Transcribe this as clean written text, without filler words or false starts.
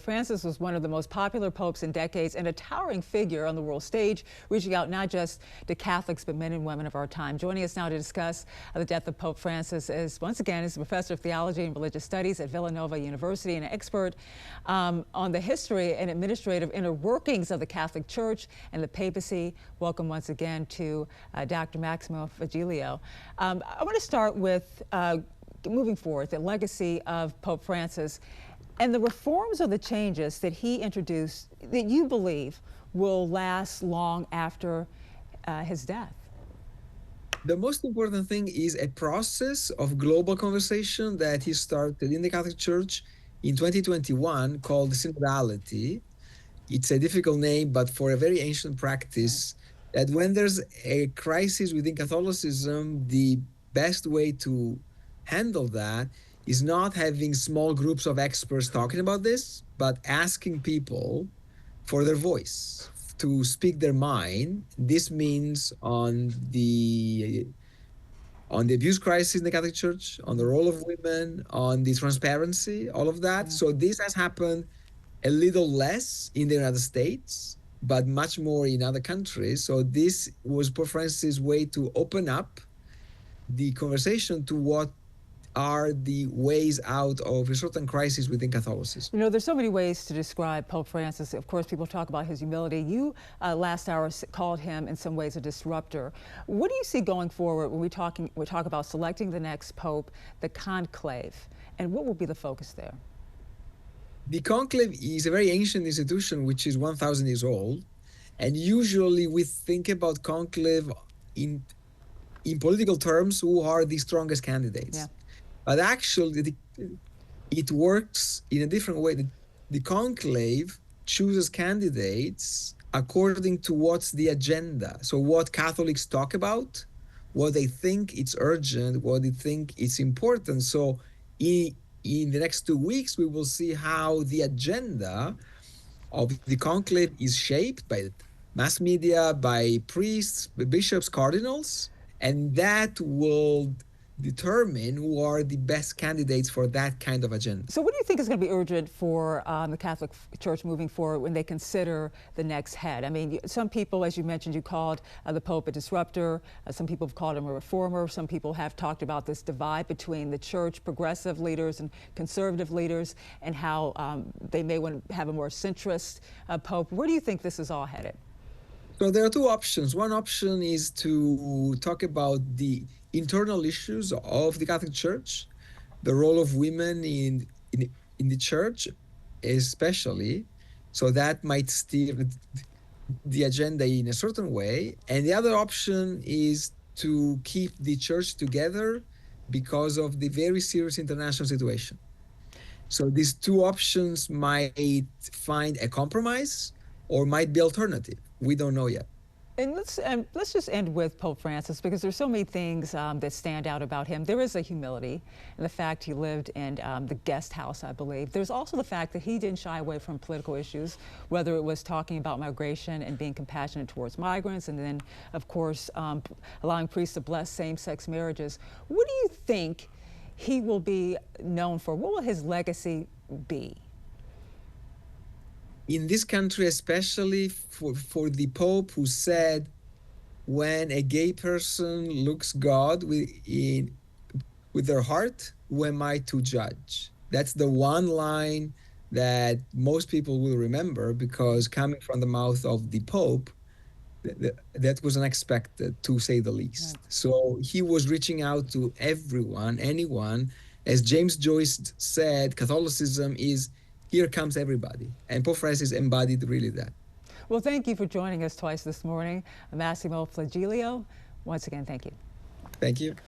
Francis was one of the most popular popes in decades and a towering figure on the world stage, reaching out not just to Catholics, but men and women of our time. Joining us now to discuss the death of Pope Francis is, once again, is a professor of theology and religious studies at Villanova University and an expert on the history and administrative inner workings of the Catholic Church and the papacy. Welcome once again to Dr. Maximo Fagilio. I want to start with moving forward, the legacy of Pope Francis and the reforms or the changes that he introduced that you believe will last long after his death. The most important thing is a process of global conversation that he started in the Catholic Church in 2021 called synodality. It's a difficult name, but for a very ancient practice, that when there's a crisis within Catholicism, the best way to handle that is not having small groups of experts talking about this, but asking people for their voice, to speak their mind. This means on the abuse crisis in the Catholic Church, on the role of women, on the transparency, all of that. So this has happened a little less in the United States, but much more in other countries. So this was Pope Francis' way to open up the conversation to what are the ways out of a certain crisis within Catholicism. You know, there's so many ways to describe Pope Francis. Of course, people talk about his humility. You, last hour, called him in some ways a disruptor. What do you see going forward when we talk about selecting the next Pope, the conclave, and what will be the focus there? The conclave is a very ancient institution, which is 1,000 years old. And usually we think about conclave in political terms, who are the strongest candidates. Yeah. But actually, it works in a different way. The conclave chooses candidates according to what's the agenda. So what Catholics talk about, what they think it's urgent, what they think it's important. So in the next 2 weeks, we will see how the agenda of the conclave is shaped by mass media, by priests, by bishops, cardinals, and that will determine who are the best candidates for that kind of agenda. So what do you think is going to be urgent for the Catholic Church moving forward when they consider the next head? I mean, some people, as you mentioned, you called the Pope a disruptor. Some people have called him a reformer. Some people have talked about this divide between the church progressive leaders and conservative leaders and how they may want to have a more centrist Pope. Where do you think this is all headed? So there are two options. One option is to talk about the internal issues of the Catholic Church, the role of women in the church especially, so that might steer the agenda in a certain way. And the other option is to keep the church together because of the very serious international situation. So these two options might find a compromise or might be alternative. We don't know yet. And let's just end with Pope Francis, because there's so many things that stand out about him. There is a humility and the fact he lived in the guest house, I believe. There's also the fact that he didn't shy away from political issues, whether it was talking about migration and being compassionate towards migrants, and then, of course, allowing priests to bless same-sex marriages. What do you think he will be known for? What will his legacy be? In this country, especially for the Pope who said, when a gay person looks God with their heart, who am I to judge? That's the one line that most people will remember, because coming from the mouth of the Pope, that was unexpected, to say the least. Right. So he was reaching out to everyone, anyone. As James Joyce said, Catholicism is here comes everybody. And Pope Francis embodied really that. Well, thank you for joining us twice this morning. Massimo Flagelio, once again, thank you. Thank you.